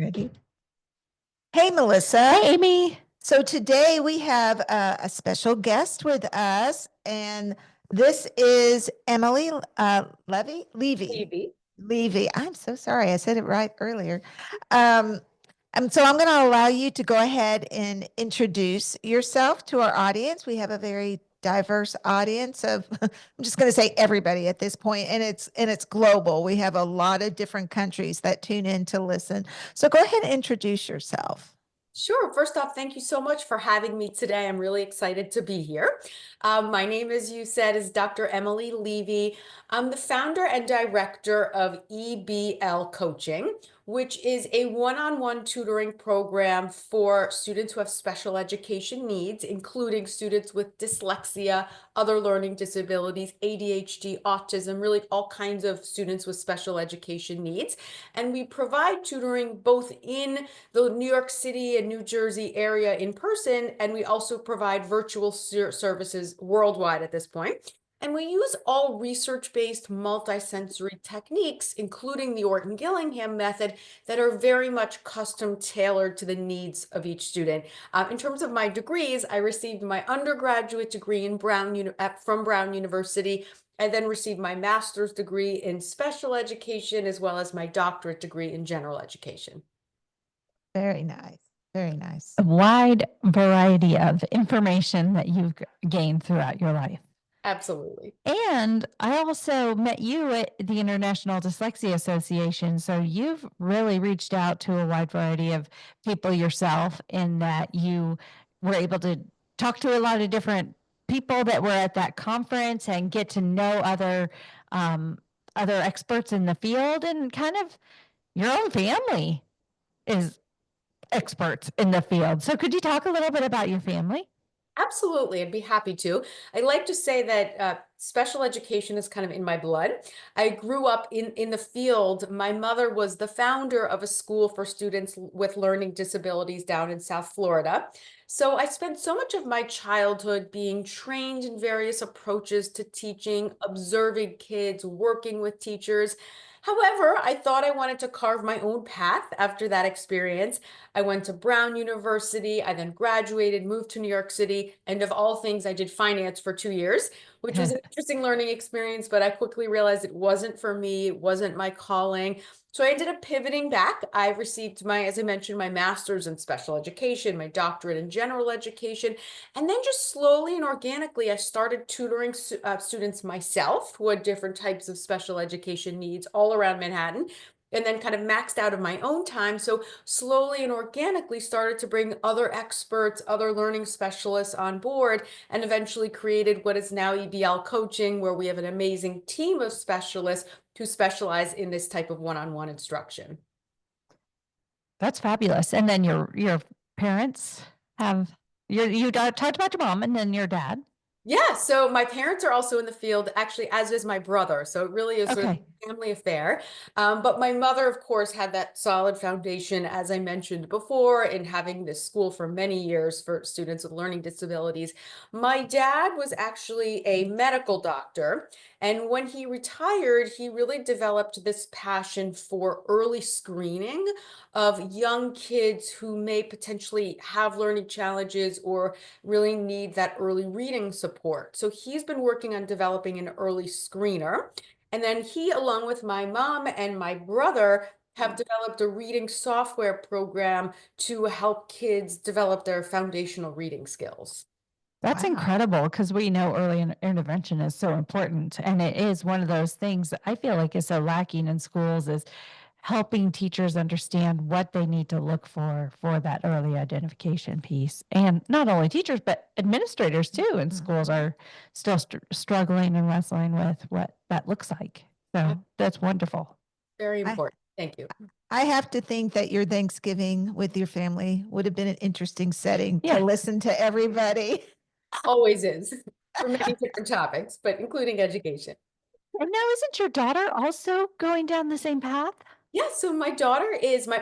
Ready? Hey, Melissa. Hey, Amy. So today we have a special guest with us, and this is Emily Levy. I'm so sorry. I said it right earlier. Um, so I'm going to allow you to go ahead and introduce yourself to our audience. We have a very diverse audience of, I'm just going to say everybody at this point, and it's global. We have a lot of different countries that tune in to listen. So go ahead and introduce yourself. Sure. First off, thank you so much for having me today. I'm really excited to be here. My name, as you said, is Dr. Emily Levy. I'm the founder and director of EBL Coaching, which is a one-on-one tutoring program for students who have special education needs, including students with dyslexia, other learning disabilities, ADHD, autism, really all kinds of students with special education needs. And we provide tutoring both in the New York City and New Jersey area in person, and we also provide virtual services worldwide at this point. And we use all research-based multisensory techniques, including the Orton-Gillingham method, that are very much custom tailored to the needs of each student. In terms of my degrees, I received my undergraduate degree in from Brown University. I then received my master's degree in special education, as well as my doctorate degree in general education. Very nice. Very nice. A wide variety of information that you've gained throughout your life. Absolutely. And I also met you at the International Dyslexia Association. So you've really reached out to a wide variety of people yourself, in that you were able to talk to a lot of different people that were at that conference and get to know other experts in the field, and kind of your own family is experts in the field. So could you talk a little bit about your family? Absolutely, I'd be happy to. I like to say that special education is kind of in my blood. I grew up in the field. My mother was the founder of a school for students with learning disabilities down in South Florida. So I spent so much of my childhood being trained in various approaches to teaching, observing kids, working with teachers. However, I thought I wanted to carve my own path after that experience. I went to Brown University. I then graduated, moved to New York City, and of all things, I did finance for 2 years, which was an interesting learning experience, but I quickly realized it wasn't for me. It wasn't my calling. So I ended up pivoting back. I received as I mentioned, my master's in special education, my doctorate in general education, and then just slowly and organically, I started tutoring students myself who had different types of special education needs all around Manhattan, and then kind of maxed out of my own time. So slowly and organically started to bring other experts, other learning specialists on board, and eventually created what is now EBL Coaching, where we have an amazing team of specialists who specialize in this type of one-on-one instruction. That's fabulous. And then your parents have you talked about your mom and then your dad. Yeah, so my parents are also in the field, actually, as is my brother. So it really is a family affair. But my mother, of course, had that solid foundation, as I mentioned before, in having this school for many years for students with learning disabilities. My dad was actually a medical doctor. And when he retired, he really developed this passion for early screening of young kids who may potentially have learning challenges or really need that early reading support. So he's been working on developing an early screener. And then he, along with my mom and my brother, have developed a reading software program to help kids develop their foundational reading skills. That's incredible, because we know early intervention is so important. And it is one of those things that I feel like is so lacking in schools, is helping teachers understand what they need to look for that early identification piece. And not only teachers, but administrators too in schools are still struggling and wrestling with what that looks like. So that's wonderful. Very important. Thank you. I have to think that your Thanksgiving with your family would have been an interesting setting to listen to everybody. Always is, for many different topics, but including education. And now, isn't your daughter also going down the same path? Yeah, so my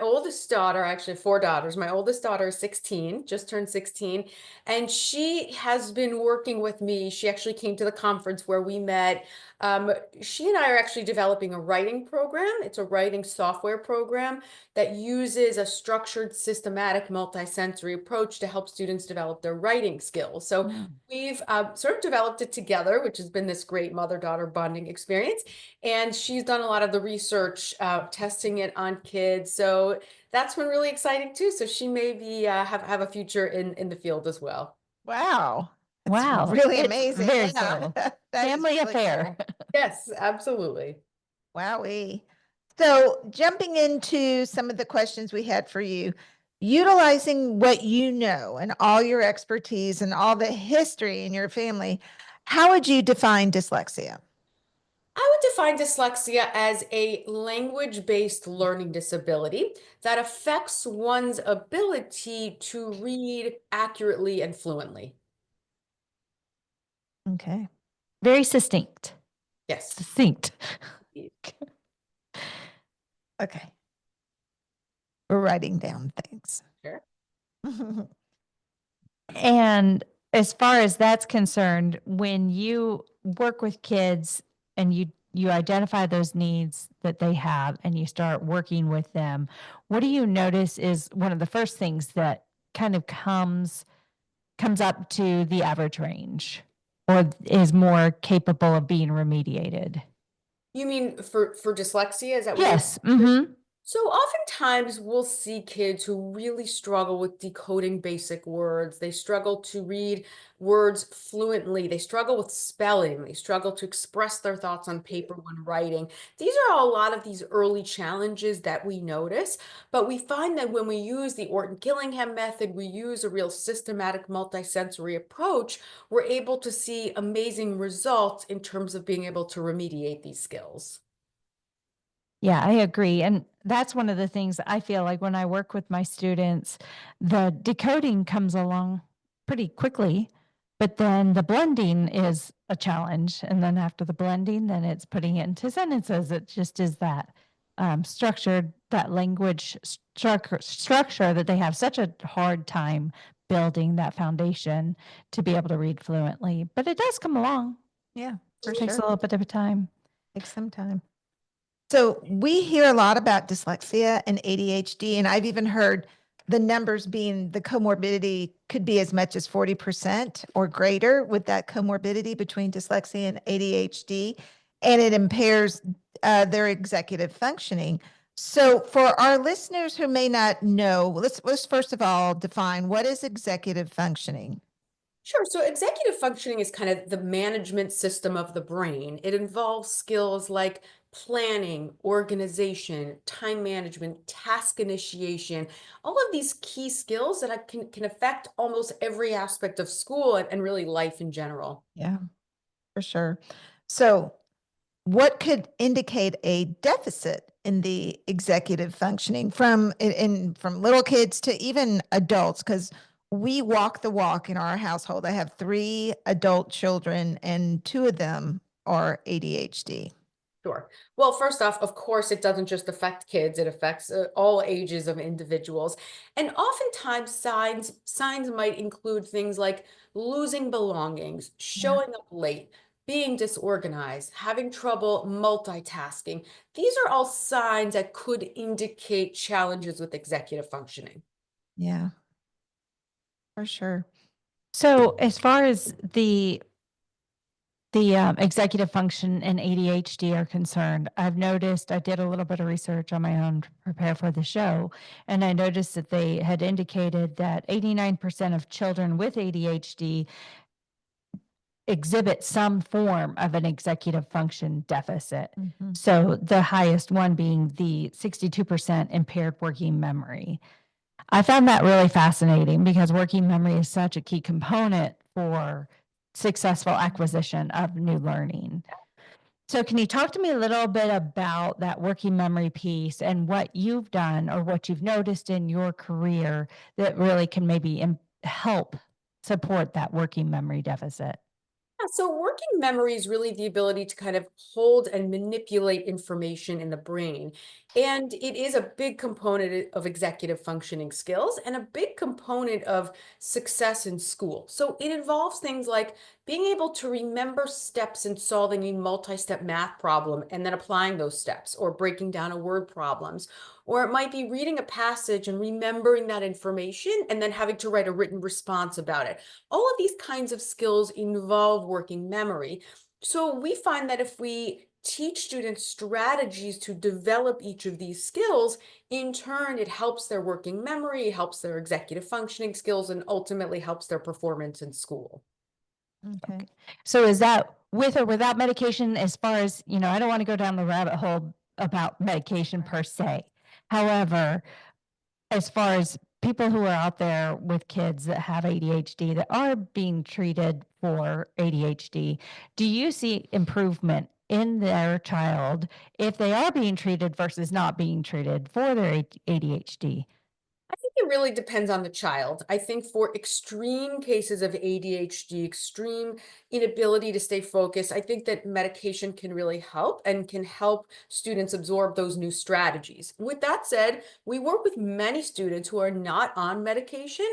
oldest daughter, actually four daughters. My oldest daughter is 16, just turned 16, and she has been working with me. She actually came to the conference where we met. Um, she and I are actually developing a writing program. It's a writing software program that uses a structured, systematic, multisensory approach to help students develop their writing skills. So Mm. we've sort of developed it together, which has been this great mother-daughter bonding experience. And she's done a lot of the research, testing it on kids. So that's been really exciting too. So she may be have a future in the field as well. Wow. That's Wow, really it's amazing. very Yeah. cool. That is Family really affair. cool. Yes, absolutely. Wowee. So, jumping into some of the questions we had for you, utilizing what you know and all your expertise and all the history in your family, how would you define dyslexia? I would define dyslexia as a language-based learning disability that affects one's ability to read accurately and fluently. Okay. Very succinct. Yes. Succinct. Okay. We're writing down things. Sure. And as far as that's concerned, when you work with kids and you identify those needs that they have and you start working with them, what do you notice is one of the first things that kind of comes up to the average range or is more capable of being remediated? You mean for dyslexia? Is that what you're? Yes. Mhm. So oftentimes we'll see kids who really struggle with decoding basic words. They struggle to read words fluently. They struggle with spelling. They struggle to express their thoughts on paper when writing. These are a lot of these early challenges that we notice, but we find that when we use the Orton-Gillingham method, we use a real systematic multisensory approach, we're able to see amazing results in terms of being able to remediate these skills. Yeah, I agree. And that's one of the things I feel like when I work with my students, the decoding comes along pretty quickly, but then the blending is a challenge. And then after the blending, then it's putting it into sentences. It just is that structured, that language structure that they have such a hard time building that foundation to be able to read fluently. But it does come along. Yeah, for Takes a sure. little bit of a time. Takes some time. So we hear a lot about dyslexia and ADHD, and I've even heard the numbers being the comorbidity could be as much as 40% or greater with that comorbidity between dyslexia and ADHD, and it impairs their executive functioning. So for our listeners who may not know, let's first of all define what is executive functioning. Sure. So executive functioning is kind of the management system of the brain. It involves skills like planning, organization, time management, task initiation, all of these key skills that can affect almost every aspect of school and really life in general. Yeah, for sure. So what could indicate a deficit in the executive functioning from from little kids to even adults? Because we walk the walk in our household. I have three adult children, and two of them are ADHD. Sure. Well, first off, of course, it doesn't just affect kids, it affects all ages of individuals. And oftentimes signs might include things like losing belongings, Yeah. showing up late, being disorganized, having trouble multitasking. These are all signs that could indicate challenges with executive functioning. Yeah, for sure. So as far as the executive function and ADHD are concerned, I've noticed I did a little bit of research on my own to prepare for the show, and I noticed that they had indicated that 89% of children with ADHD exhibit some form of an executive function deficit. Mhm. So the highest one being the 62% impaired working memory. I found that really fascinating because working memory is such a key component for successful acquisition of new learning. So, can you talk to me a little bit about that working memory piece and what you've done or what you've noticed in your career that really can maybe help support that working memory deficit? Yeah, so working memory is really the ability to kind of hold and manipulate information in the brain. And it is a big component of executive functioning skills and a big component of success in school. So it involves things like being able to remember steps in solving a multi-step math problem and then applying those steps, or breaking down a word problems. Or it might be reading a passage and remembering that information and then having to write a written response about it. All of these kinds of skills involve working memory. So we find that if we teach students strategies to develop each of these skills, in turn, it helps their working memory, helps their executive functioning skills, and ultimately helps their performance in school. Okay. So is that with or without medication? As far as, I don't want to go down the rabbit hole about medication per se. However, as far as people who are out there with kids that have ADHD that are being treated for ADHD, do you see improvement in their child if they are being treated versus not being treated for their ADHD? I think it really depends on the child. I think for extreme cases of ADHD, extreme inability to stay focused, I think that medication can really help and can help students absorb those new strategies. With that said, we work with many students who are not on medication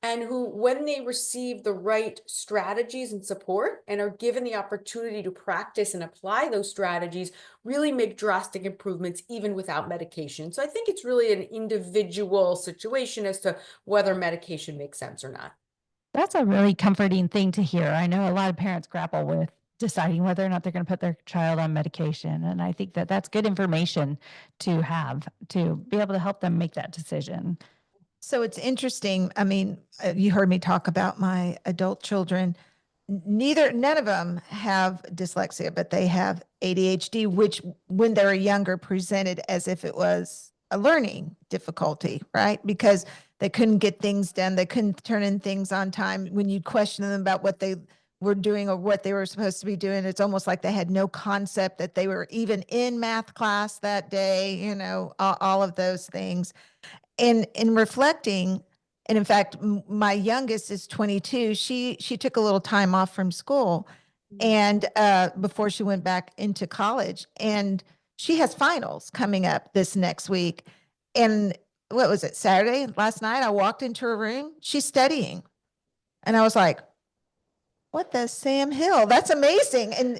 and who, when they receive the right strategies and support and are given the opportunity to practice and apply those strategies, really make drastic improvements even without medication. So I think it's really an individual situation as to whether medication makes sense or not. That's a really comforting thing to hear. I know a lot of parents grapple with deciding whether or not they're going to put their child on medication. And I think that that's good information to have to be able to help them make that decision. So it's interesting. I mean, you heard me talk about my adult children. None of them have dyslexia, but they have ADHD, which when they were younger presented as if it was a learning difficulty, right? Because they couldn't get things done. They couldn't turn in things on time. When you question them about what they were doing or what they were supposed to be doing, it's almost like they had no concept that they were even in math class that day, all of those things. And in reflecting, and in fact, my youngest is 22. She took a little time off from school, Mhm. and before she went back into college, and she has finals coming up this next week. And what was it, Saturday last night? I walked into her room. She's studying, and I was like, what the Sam Hill? That's amazing. And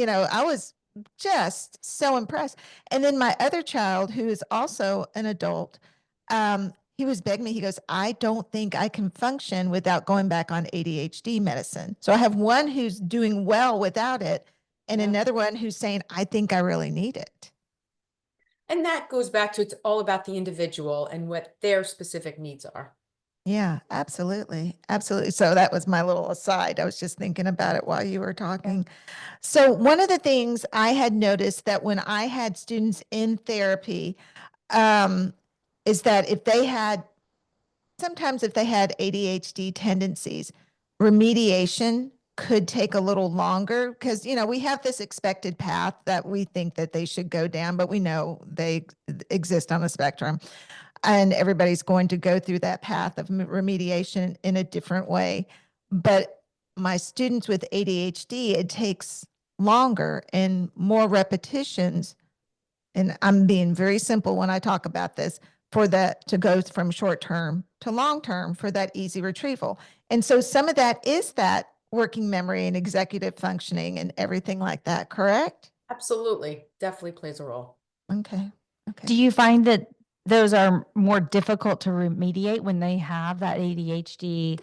I was just so impressed. And then my other child, who is also an adult, he was begging me. He goes, I don't think I can function without going back on ADHD medicine. So I have one who's doing well without it, and Yeah. another one who's saying, I think I really need it. And that goes back to, it's all about the individual and what their specific needs are. Yeah, absolutely. Absolutely. So that was my little aside. I was just thinking about it while you were Yeah. talking. So one of the things I had noticed that when I had students in therapy, um, is that sometimes if they had ADHD tendencies, remediation could take a little longer because, we have this expected path that we think that they should go down, but we know they exist on a spectrum, and everybody's going to go through that path of remediation in a different way. But my students with ADHD, it takes longer and more repetitions. And I'm being very simple when I talk about this, for that to go from short term to long term for that easy retrieval. And so some of that is that working memory and executive functioning and everything like that, correct? Absolutely. Definitely plays a role. Okay. Do Okay. you find that those are more difficult to remediate when they have that ADHD,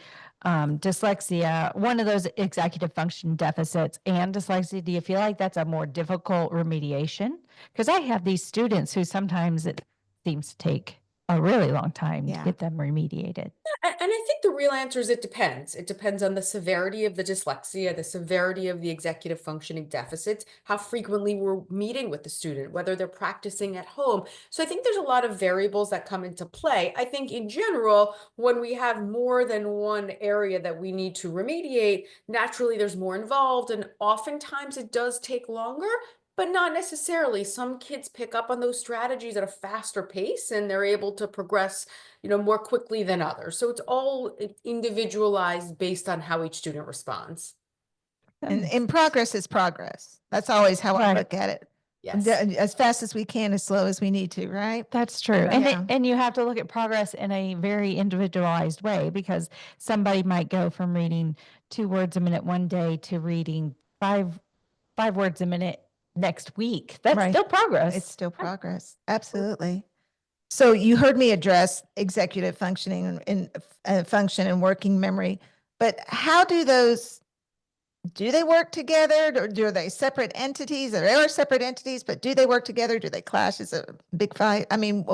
dyslexia, one of those executive function deficits and dyslexia? Do you feel like that's a more difficult remediation? Because I have these students who sometimes it seems to take a really long time to Yeah. get them remediated. And I think the real answer is it depends. It depends on the severity of the dyslexia, the severity of the executive functioning deficits, how frequently we're meeting with the student, whether they're practicing at home. So I think there's a lot of variables that come into play. I think in general, when we have more than one area that we need to remediate, naturally there's more involved, and oftentimes it does take longer. But not necessarily. Some kids pick up on those strategies at a faster pace and they're able to progress, more quickly than others. So it's all individualized based on how each student responds. And progress is progress. That's always how I Right. look at it. Yes. As fast as we can, as slow as we need to, right? That's true. And Yeah. and you have to look at progress in a very individualized way, because somebody might go from reading 2 words a minute one day to reading five words a minute next week. That's Right. still progress. It's still progress. Absolutely. So you heard me address executive functioning and function and working memory, but how do they work together, or are they separate entities? They are separate entities, but do they work together? Do they clash? Is it a big fight? I mean,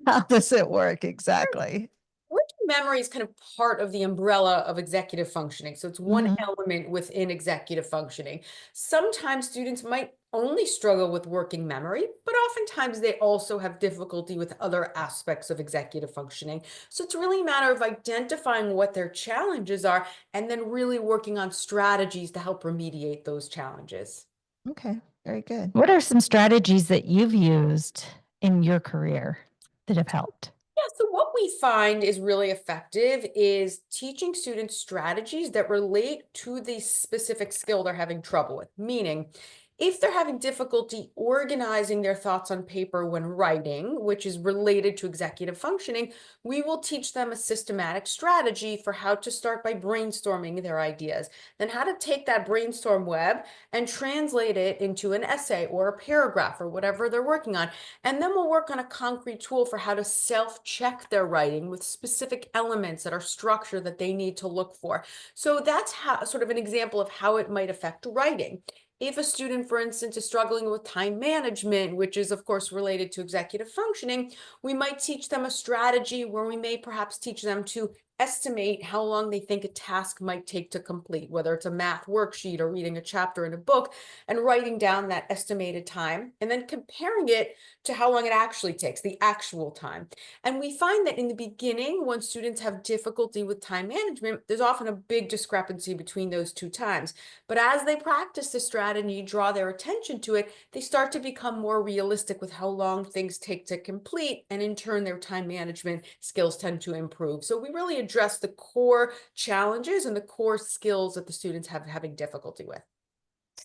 how does it work exactly? Working memory is kind of part of the umbrella of executive functioning. So it's one Mhm. element within executive functioning. Sometimes students might only struggle with working memory, but oftentimes they also have difficulty with other aspects of executive functioning. So it's really a matter of identifying what their challenges are and then really working on strategies to help remediate those challenges. Okay, very good. What are some strategies that you've used in your career that have helped? Yeah, so what we find is really effective is teaching students strategies that relate to the specific skill they're having trouble with. Meaning, if they're having difficulty organizing their thoughts on paper when writing, which is related to executive functioning, we will teach them a systematic strategy for how to start by brainstorming their ideas, then how to take that brainstorm web and translate it into an essay or a paragraph or whatever they're working on. And then we'll work on a concrete tool for how to self-check their writing with specific elements that are structure that they need to look for. So that's how sort of an example of how it might affect writing. If a student, for instance, is struggling with time management, which is of course related to executive functioning, we might teach them a strategy where we may perhaps teach them to estimate how long they think a task might take to complete, whether it's a math worksheet or reading a chapter in a book, and writing down that estimated time and then comparing it to how long it actually takes, the actual time. And we find that in the beginning, when students have difficulty with time management, there's often a big discrepancy between those two times. But as they practice the strategy, draw their attention to it, they start to become more realistic with how long things take to complete. And in turn, their time management skills tend to improve. So we really address the core challenges and the core skills that the students have having difficulty with.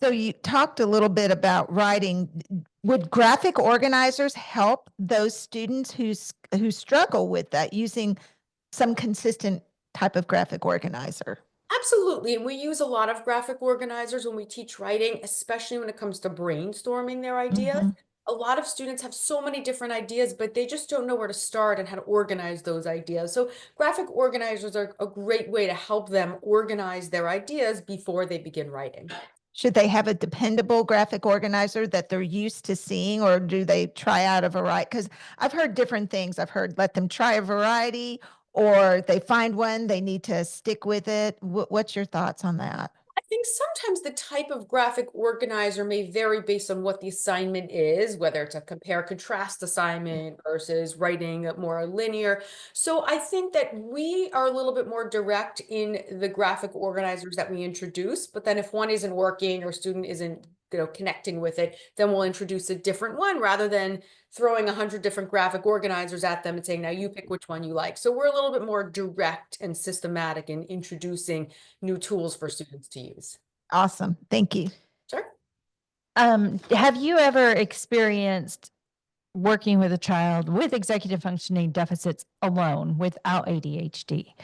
So you talked a little bit about writing. Would graphic organizers help those students who struggle with that, using some consistent type of graphic organizer? Absolutely. And we use a lot of graphic organizers when we teach writing, especially when it comes to brainstorming their ideas. Mhm. A lot of students have so many different ideas, but they just don't know where to start and how to organize those ideas. So graphic organizers are a great way to help them organize their ideas before they begin writing. Should they have a dependable graphic organizer that they're used to seeing, or do they try out a variety? Because I've heard different things. I've heard let them try a variety, or they find one, they need to stick with it. What's your thoughts on that? I think sometimes the type of graphic organizer may vary based on what the assignment is, whether it's a compare contrast assignment versus writing a more linear. So I think that we are a little bit more direct in the graphic organizers that we introduce, but then if one isn't working or student isn't connecting with it, then we'll introduce a different one rather than throwing 100 different graphic organizers at them and saying, now you pick which one you like. So we're a little bit more direct and systematic in introducing new tools for students to use. Awesome. Thank you. Sure. Have you ever experienced working with a child with executive functioning deficits alone without ADHD?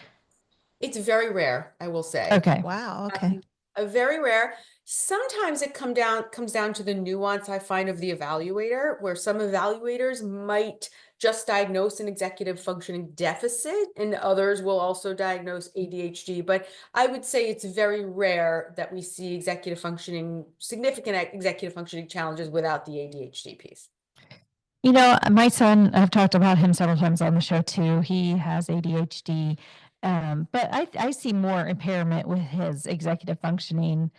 It's very rare, I will say. Okay. Wow. Okay. A very rare. Sometimes it comes down to the nuance I find of the evaluator, where some evaluators might just diagnose an executive functioning deficit, and others will also diagnose ADHD. But I would say it's very rare that we see significant executive functioning challenges without the ADHD piece. You know, my son, I've talked about him several times on the show too. He has ADHD, but I see more impairment with his executive functioning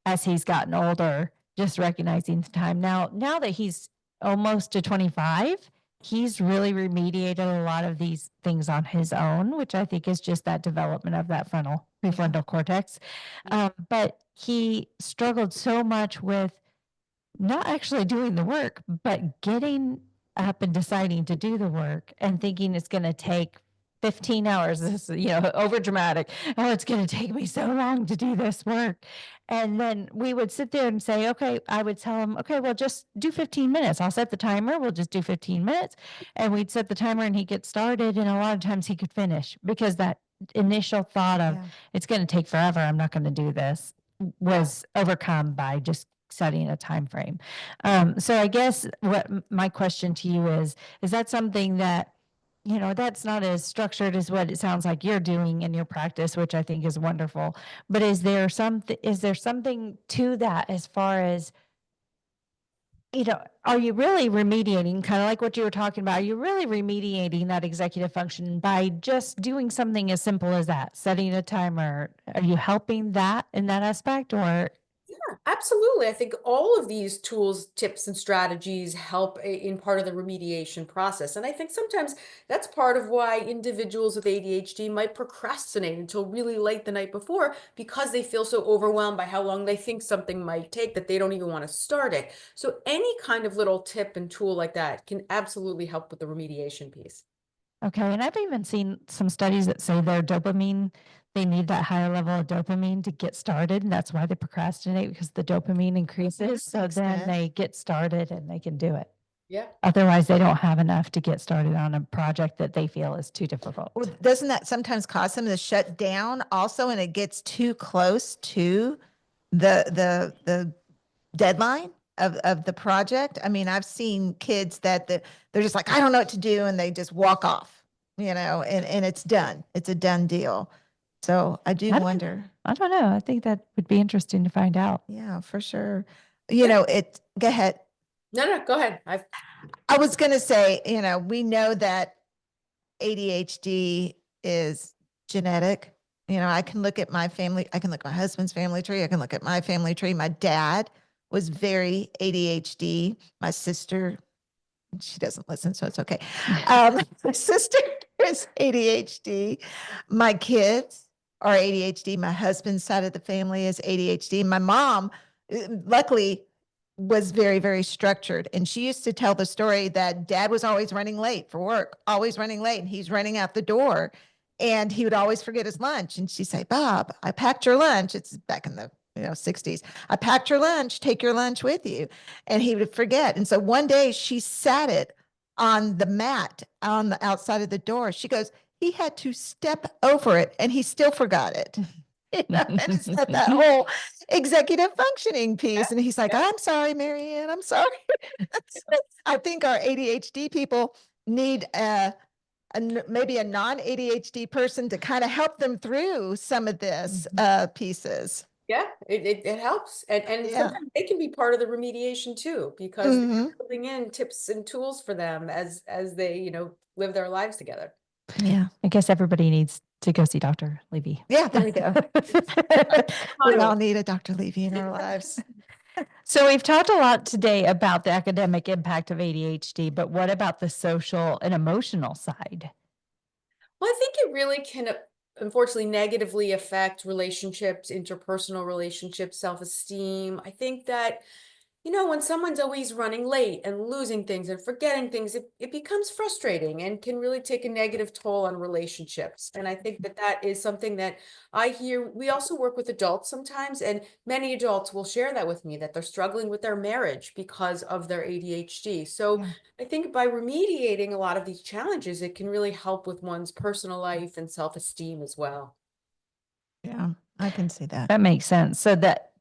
as he's gotten older, just recognizing the time. Now that he's almost to 25, he's really remediated a lot of these things on his own, which I think is just that development of that prefrontal cortex. But he struggled so much with not actually doing the work, but getting up and deciding to do the work and thinking it's going to take 15 hours. This is, over dramatic. Oh, it's going to take me so long to do this work. And then we would sit there and say, okay, I would tell him, okay, well, just do 15 minutes. I'll set the timer. We'll just do 15 minutes. And we'd set the timer and he'd get started. And a lot of times he could finish because that initial thought of Yeah. it's going to take forever. I'm not going to do this was overcome by just setting a time frame. So I guess what my question to you is that something that, that's not as structured as what it sounds like you're doing in your practice, which I think is wonderful. But is there something to that as far as, are you really remediating, kind of like what you were talking about? Are you really remediating that executive function by just doing something as simple as that, setting a timer? Are you helping that in that aspect, or? Yeah, absolutely. I think all of these tools, tips, and strategies help in part of the remediation process. And I think sometimes that's part of why individuals with ADHD might procrastinate until really late the night before because they feel so overwhelmed by how long they think something might take that they don't even want to start it. So any kind of little tip and tool like that can absolutely help with the remediation piece. Okay, and I've even seen some studies that say their dopamine, they need that higher level of dopamine to get started, and that's why they procrastinate because the dopamine increases. So Makes then sense. they get started and they can do it. Yeah. Otherwise, they don't have enough to get started on a project that they feel is too difficult. Well, doesn't that sometimes cause them to shut down also, and it gets too close to the deadline of the project? I mean, I've seen kids that they're just like, I don't know what to do, and they just walk off, and it's done. It's a done deal. So I do I don't- wonder. I don't know. I think that would be interesting to find out. Yeah, for sure. Yeah. Go ahead. No, go ahead. I was going to say, we know that ADHD is genetic. I can look at my family, I can look at my husband's family tree, I can look at my family tree. My dad was very ADHD. My sister, she doesn't listen, so it's okay. My sister is ADHD. My kids are ADHD. My husband's side of the family is ADHD. My mom, luckily, was very, very structured. And she used to tell the story that dad was always running late for work, always running late, and he's running out the door. And he would always forget his lunch. And she'd say, Bob, I packed your lunch. It's back in the 60s. I packed your lunch. Take your lunch with you. And he would forget. And so one day she sat it on the mat on the outside of the door. She goes, he had to step over it and he still forgot it. And it's not that whole executive functioning piece. And he's like, I'm sorry, Marianne, I'm sorry. I think our ADHD people need maybe a non-ADHD person to kind of help them through some of this pieces. Yeah, it helps. And Yeah. sometimes they can be part of the remediation too, because they're building in tips and tools for them as they, live their lives together. Yeah, I guess everybody needs to go see Dr. Levy. Yeah, there we go. We Motto. all need a Dr. Levy in our lives. So we've talked a lot today about the academic impact of ADHD, but what about the social and emotional side? Well, I think it really can, unfortunately, negatively affect relationships, interpersonal relationships, self-esteem. I think that, when someone's always running late and losing things and forgetting things, it becomes frustrating and can really take a negative toll on relationships. And I think that that is something that I hear. We also work with adults sometimes, and many adults will share that with me, that they're struggling with their marriage because of their ADHD. So Yeah. I think by remediating a lot of these challenges, it can really help with one's personal life and self-esteem as well. Yeah, I can see that. That makes sense. So that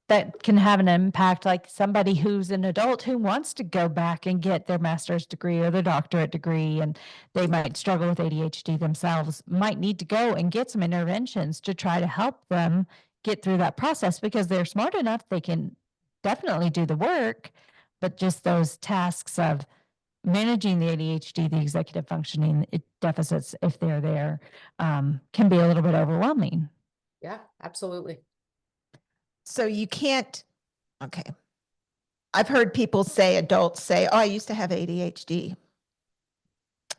can have an impact, like somebody who's an adult who wants to go back and get their master's degree or their doctorate degree, and they might struggle with ADHD themselves, might need to go and get some interventions to try to help them get through that process because they're smart enough, they can definitely do the work, but just those tasks of managing the ADHD, the executive functioning deficits, if they're there, can be a little bit overwhelming. Yeah, absolutely. So you can't, okay. I've heard people say, adults say, oh, I used to have ADHD.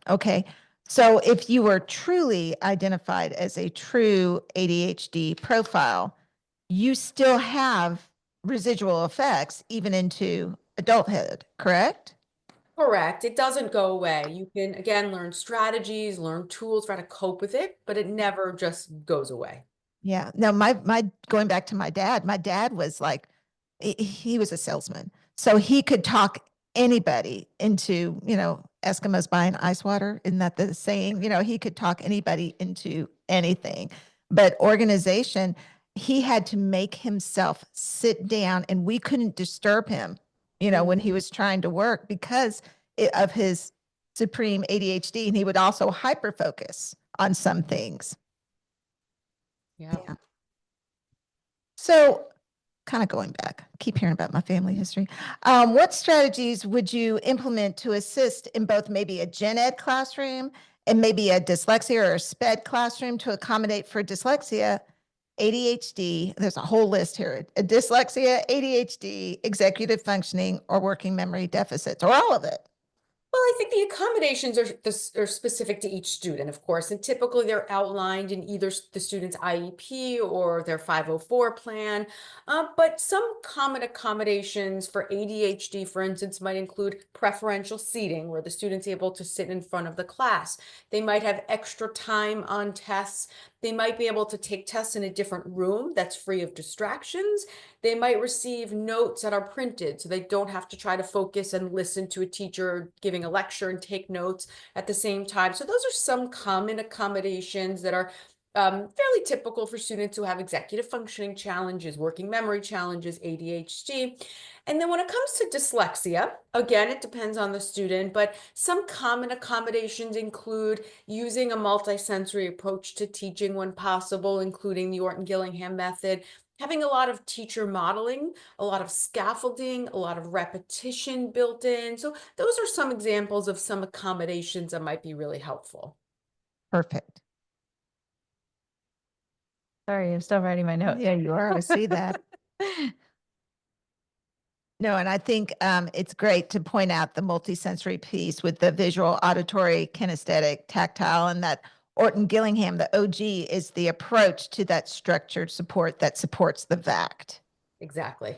Okay. So if you were truly identified as a true ADHD profile, you still have residual effects even into adulthood, correct? Correct. It doesn't go away. You can, again, learn strategies, learn tools for how to cope with it, but it never just goes away. Yeah. No, my going back to my dad was like, he was a salesman. So he could talk anybody into, Eskimos buying ice water. Isn't that the saying? He could talk anybody into anything. But organization, he had to make himself sit down and we couldn't disturb him, when he was trying to work because of his supreme ADHD. And he would also hyper focus on some things. Yeah. Yeah. So, kind of going back, keep hearing about my family history. What strategies would you implement to assist in both maybe a gen ed classroom and maybe a dyslexia or a sped classroom to accommodate for dyslexia, ADHD? There's a whole list here: a dyslexia, ADHD, executive functioning, or working memory deficits, or all of it. Well, I think the accommodations are specific to each student, of course, and typically they're outlined in either the student's IEP or their 504 plan. But some common accommodations for ADHD, for instance, might include preferential seating, where the student's able to sit in front of the class. They might have extra time on tests. They might be able to take tests in a different room that's free of distractions. They might receive notes that are printed so they don't have to try to focus and listen to a teacher giving a lecture and take notes at the same time. So those are some common accommodations that are fairly typical for students who have executive functioning challenges, working memory challenges, ADHD. And then when it comes to dyslexia, again, it depends on the student, but some common accommodations include using a multisensory approach to teaching when possible, including the Orton-Gillingham method, having a lot of teacher modeling, a lot of scaffolding, a lot of repetition built in. So those are some examples of some accommodations that might be really helpful. Perfect. Sorry, I'm still writing my notes. Yeah, you are. I see that. No, and I think it's great to point out the multisensory piece with the visual, auditory, kinesthetic, tactile, and that Orton-Gillingham, the OG, is the approach to that structured support that supports the VACT. Exactly.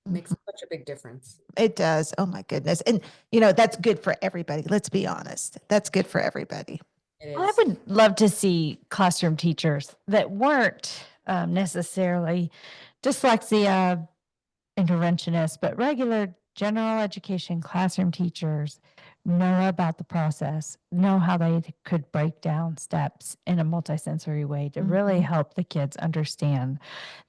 Makes such a big difference. It does. Oh my goodness. And that's good for everybody. Let's be honest. That's good for everybody. It I is. would love to see classroom teachers that weren't necessarily dyslexia interventionists, but regular general education classroom teachers know about the process, know how they could break down steps in a multisensory way to really help the kids understand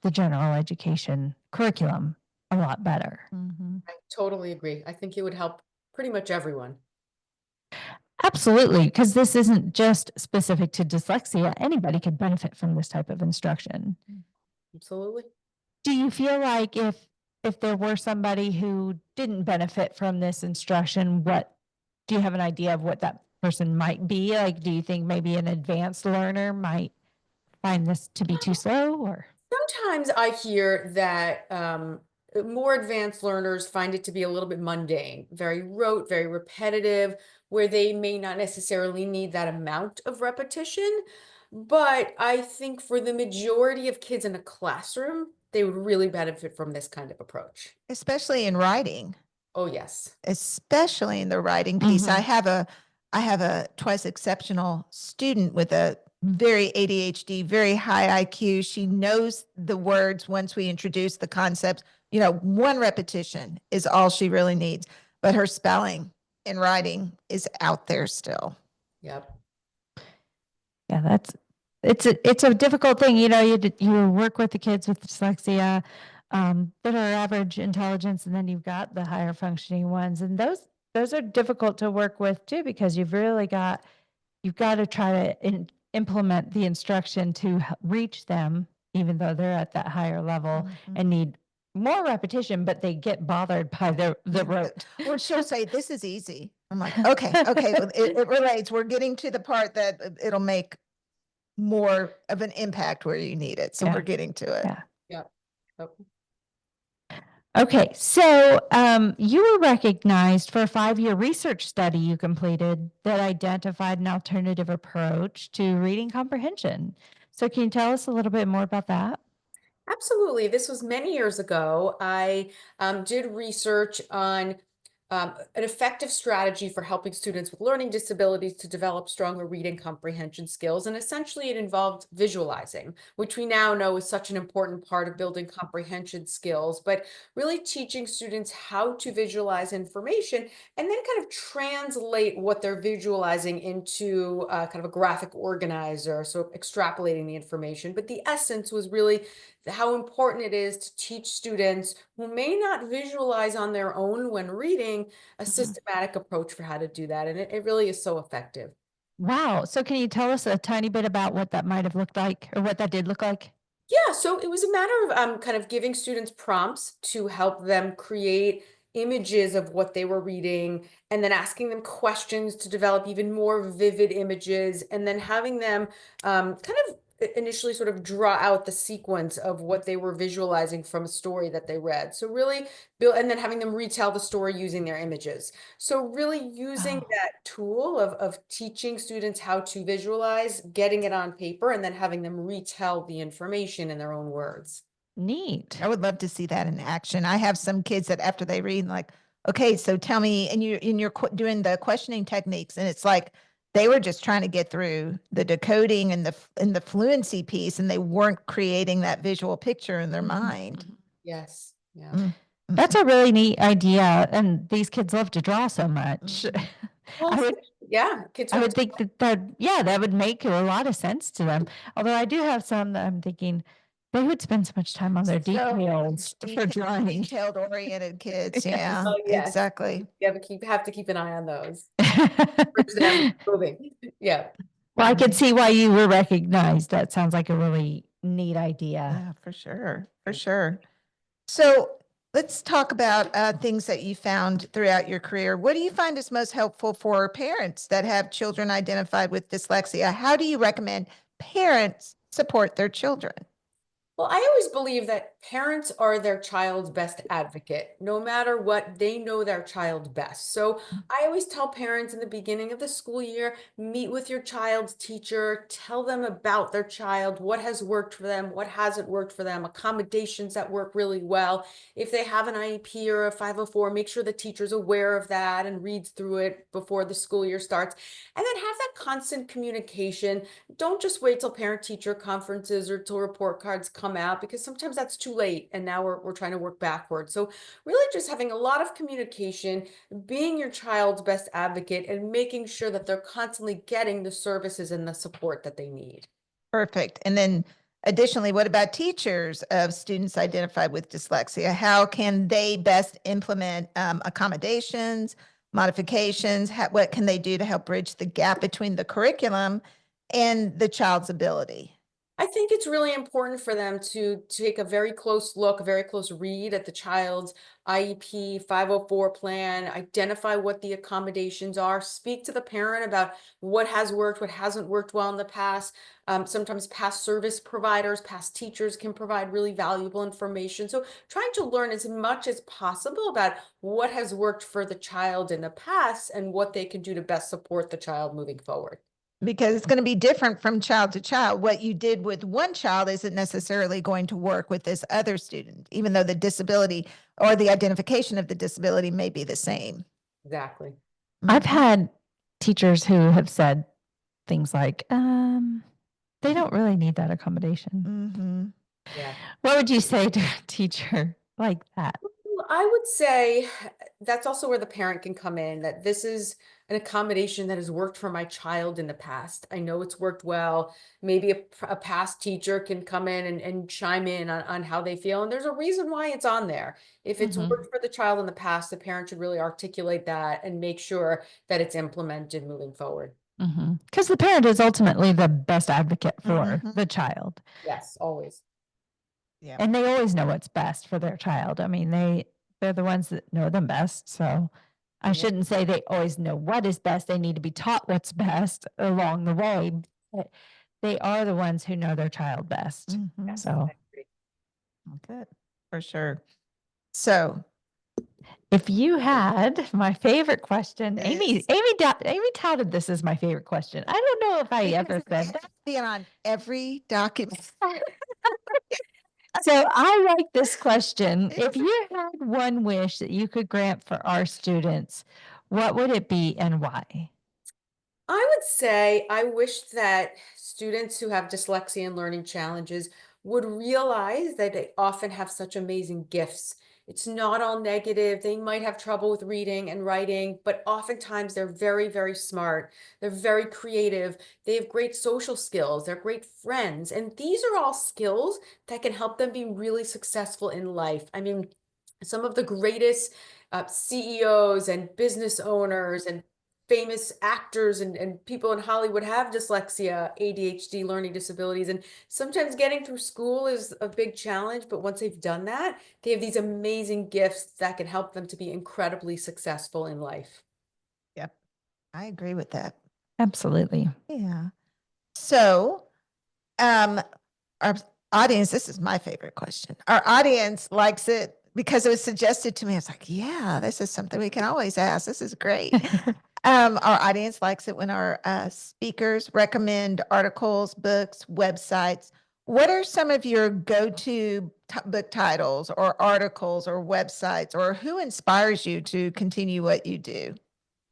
the general education curriculum a lot better. I totally agree. I think it would help pretty much everyone. Absolutely, because this isn't just specific to dyslexia. Anybody could benefit from this type of instruction. Absolutely. Do you feel like if there were somebody who didn't benefit from this instruction, what do you have an idea of what that person might be? Like, do you think maybe an advanced learner might find this to be too slow or? Sometimes I hear that more advanced learners find it to be a little bit mundane, very rote, very repetitive, where they may not necessarily need that amount of repetition. But I think for the majority of kids in a classroom, they would really benefit from this kind of approach. Especially in writing. Oh, yes. Especially in the writing piece. I have a twice exceptional student with a very ADHD, very high IQ. She knows the words once we introduce the concepts. One repetition is all she really needs, but her spelling and writing is out there still. Yep. Yeah, it's a difficult thing. You work with the kids with dyslexia that are average intelligence, and then you've got the higher functioning ones, and those are difficult to work with too because you've got to try to implement the instruction to reach them, even though they're at that higher level and need more repetition, but they get bothered by the rote. Well, she'll say, "This is easy." I'm like, okay. Well, it relates. We're getting to the part that it'll make more of an impact where you need it. So Yeah. we're getting to it. Yeah. Yep. Yep. Okay, so you were recognized for a 5-year research study you completed that identified an alternative approach to reading comprehension. So can you tell us a little bit more about that? Absolutely. This was many years ago. I did research on an effective strategy for helping students with learning disabilities to develop stronger reading comprehension skills. And essentially, it involved visualizing, which we now know is such an important part of building comprehension skills, but really teaching students how to visualize information and then kind of translate what they're visualizing into kind of a graphic organizer. So extrapolating the information. But the essence was really how important it is to teach students who may not visualize on their own when reading a systematic approach for how to do that. And it really is so effective. Wow. So can you tell us a tiny bit about what that might have looked like or what that did look like? Yeah, so it was a matter of kind of giving students prompts to help them create images of what they were reading, and then asking them questions to develop even more vivid images, and then having them kind of initially sort of draw out the sequence of what they were visualizing from a story that they read. So really build, and then having them retell the story using their images. So really using Oh, that tool of teaching students how to visualize, getting it on paper, and then having them retell the information in their own words. neat. I would love to see that in action. I have some kids that after they read, like, okay, so tell me, and you're doing the questioning techniques, and it's like they were just trying to get through the decoding and the fluency piece, and they weren't creating that visual picture in their mind. Yes. Yeah. Mm. That's a really neat idea. And these kids love to draw so much. Well, I would yeah, kids I love would to. think yeah, that would make a lot of sense to them. Although I do have some that I'm thinking they would spend so much time on their details for drawing. Detailed oriented kids. Yes. Yeah, Oh, yes. exactly. You have to keep an eye on those. Encourage them moving. Yeah. Well, I could see why you were recognized. That sounds like a really neat idea. Yeah, for sure. For sure. So let's talk about things that you found throughout your career. What do you find is most helpful for parents that have children identified with dyslexia? How do you recommend parents support their children? Well, I always believe that parents are their child's best advocate. No matter what, they know their child best. So I always tell parents in the beginning of the school year, meet with your child's teacher, tell them about their child, what has worked for them, what hasn't worked for them, accommodations that work really well. If they have an IEP or a 504, make sure the teacher's aware of that and reads through it before the school year starts. And then have that constant communication. Don't just wait till parent-teacher conferences or till report cards come out, because sometimes that's too late and now we're trying to work backwards. So really just having a lot of communication, being your child's best advocate, and making sure that they're constantly getting the services and the support that they need. Perfect. And then additionally, what about teachers of students identified with dyslexia? How can they best implement accommodations, modifications? What can they do to help bridge the gap between the curriculum and the child's ability? I think it's really important for them to take a very close look, a very close read at the child's IEP 504 plan, identify what the accommodations are, speak to the parent about what has worked, what hasn't worked well in the past. Sometimes past service providers, past teachers can provide really valuable information. So trying to learn as much as possible about what has worked for the child in the past and what they can do to best support the child moving forward. Because it's going to be different from child to child. What you did with one child isn't necessarily going to work with this other student, even though the disability or the identification of the disability may be the same. Exactly. I've had teachers who have said things like, they don't really need that accommodation. Yeah. What would you say to a teacher like that? I would say that's also where the parent can come in, that this is an accommodation that has worked for my child in the past. I know it's worked well. Maybe a past teacher can come in and chime in on how they feel. And there's a reason why it's on there. If it's worked for the child in the past, the parent should really articulate that and make sure that it's implemented moving forward. Because the parent is ultimately the best advocate for the child. Yes, always. Yeah. And they always know what's best for their child. I mean, they're the ones that know them best. So I shouldn't say they always know what is best. They need to be taught what's best along the way. But they are the ones who know their child best. So Good, for sure. So if you had my favorite question, Amy touted this as my favorite question. I don't know if I ever said that. being on every document. So I like this question. If you had one wish that you could grant for our students, what would it be and why? I would say I wish that students who have dyslexia and learning challenges would realize that they often have such amazing gifts. It's not all negative. They might have trouble with reading and writing, but oftentimes they're very, very smart. They're very creative. They have great social skills. They're great friends. And these are all skills that can help them be really successful in life. I mean, some of the greatest CEOs and business owners and famous actors and people in Hollywood have dyslexia, ADHD, learning disabilities. And sometimes getting through school is a big challenge, but once they've done that, they have these amazing gifts that can help them to be incredibly successful in life. Yep, I agree with that. Absolutely. Yeah. So, um, our audience, this is my favorite question. Our audience likes it because it was suggested to me. It's like, yeah, this is something we can always ask. This is great. Our audience likes it when our speakers recommend articles, books, websites. What are some of your go-to book titles or articles or websites, or who inspires you to continue what you do?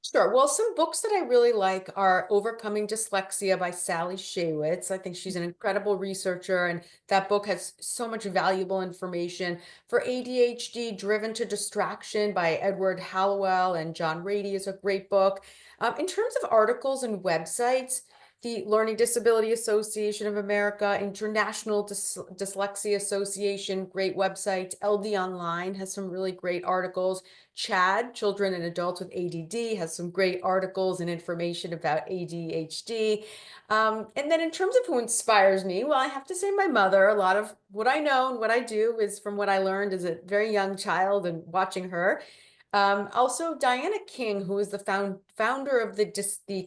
Sure. Well, some books that I really like are Overcoming Dyslexia by Sally Shaywitz. I think she's an incredible researcher, and that book has so much valuable information. For ADHD, Driven to Distraction by Edward Hallowell and John Rady is a great book. In terms of articles and websites, the Learning Disability Association of America, International Dyslexia Association, great website. LD Online has some really great articles. CHAD, Children and Adults with ADD, has some great articles and information about ADHD. And then in terms of who inspires me, well, I have to say my mother. A lot of what I know and what I do is from what I learned as a very young child and watching her. Also, Diana King, who is the founder of the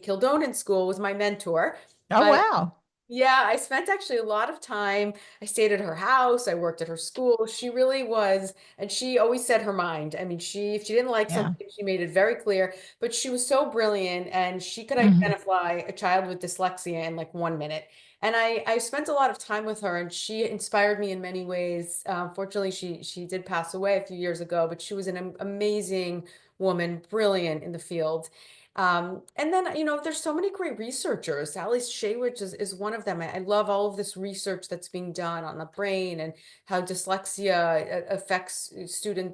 Kildonan School, was my mentor. Oh, I wow. yeah, I spent actually a lot of time. I stayed at her house. I worked at her school. She really was, and she always said her mind. I mean, if she didn't like Yeah. something, she made it very clear. But she was so brilliant, and she could Mhm. identify a child with dyslexia in like 1 minute. And I spent a lot of time with her, and she inspired me in many ways. Fortunately, she did pass away a few years ago, but she was an amazing woman, brilliant in the field. And then, there's so many great researchers. Sally Shaywitz is one of them. I love all of this research that's being done on the brain and how dyslexia affects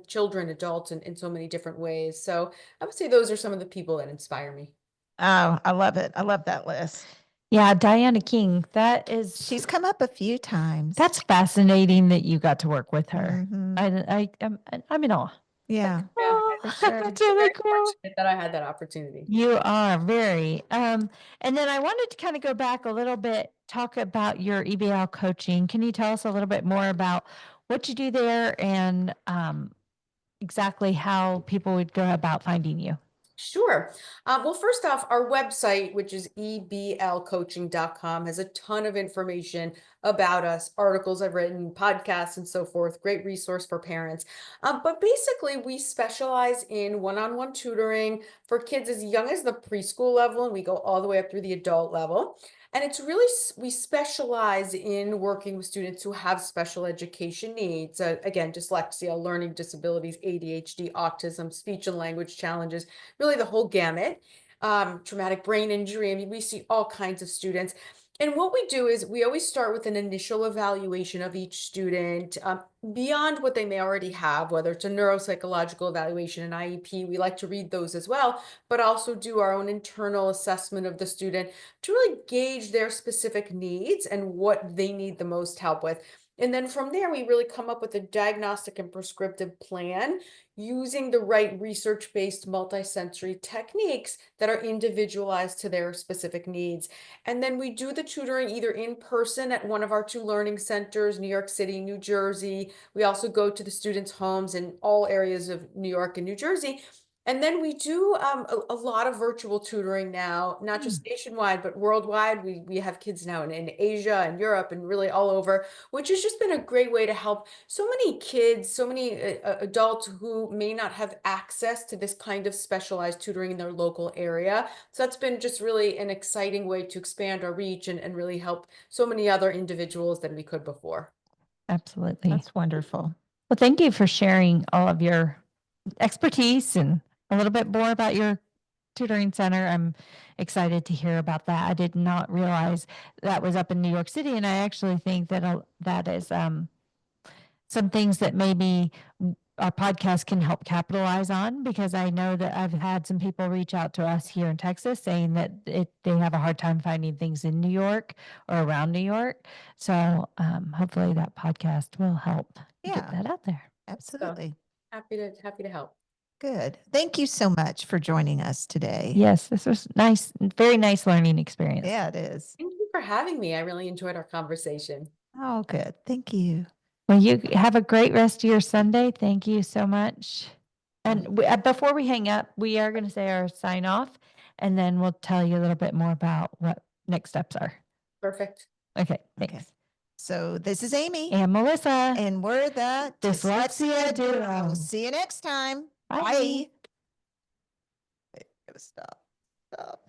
children, adults in so many different ways. So I would say those are some of the people that inspire me. Oh, I love it. I love that list. Yeah, Diana King. She's come up a few times. That's fascinating that you got to work with her. Mhm. I'm in awe. Yeah, Yeah, Oh, for sure. that's I'm really very cool. fortunate that I had that opportunity. You are very. And then I wanted to kind of go back a little bit, talk about your EBL coaching. Can you tell us a little bit more about what you do there and exactly how people would go about finding you? Sure. Well, first off, our website, which is eblcoaching.com, has a ton of information about us, articles I've written, podcasts, and so forth. Great resource for parents. But basically, we specialize in one-on-one tutoring for kids as young as the preschool level, and we go all the way up through the adult level. And it's really, we specialize in working with students who have special education needs. Again, dyslexia, learning disabilities, ADHD, autism, speech and language challenges, really the whole gamut. Traumatic brain injury. I mean, we see all kinds of students. And what we do is we always start with an initial evaluation of each student beyond what they may already have, whether it's a neuropsychological evaluation, an IEP. We like to read those as well, but also do our own internal assessment of the student to really gauge their specific needs and what they need the most help with. And then from there, we really come up with a diagnostic and prescriptive plan using the right research-based multisensory techniques that are individualized to their specific needs. And then we do the tutoring either in person at one of our two learning centers, New York City, New Jersey. We also go to the students' homes in all areas of New York and New Jersey. And then we do a lot of virtual tutoring now, not just nationwide, but worldwide. We have kids now in Asia and Europe and really all over, which has just been a great way to help so many kids, so many adults who may not have access to this kind of specialized tutoring in their local area. So that's been just really an exciting way to expand our reach and really help so many other individuals than we could before. Absolutely. That's wonderful. Well, thank you for sharing all of your expertise and a little bit more about your tutoring center. I'm excited to hear about that. I did not realize that was up in New York City, and I actually think that that is some things that maybe our podcast can help capitalize on, because I know that I've had some people reach out to us here in Texas saying that they have a hard time finding things in New York or around New York. So hopefully that podcast will help Yeah. get that out there. Absolutely. Happy to help. Good. Thank you so much for joining us today. Yes, this was nice, very nice learning experience. Yeah, it is. Thank you for having me. I really enjoyed our conversation. Oh, good. Thank you. Well, you have a great rest of your Sunday. Thank you so much. And before we hang up, we are going to say our sign off, and then we'll tell you a little bit more about what next steps are. Perfect. Okay, thanks. Okay. So this is Amy. And Melissa. And we're the Dyslexia Duo. We'll see you next time. Bye. Bye. Stop.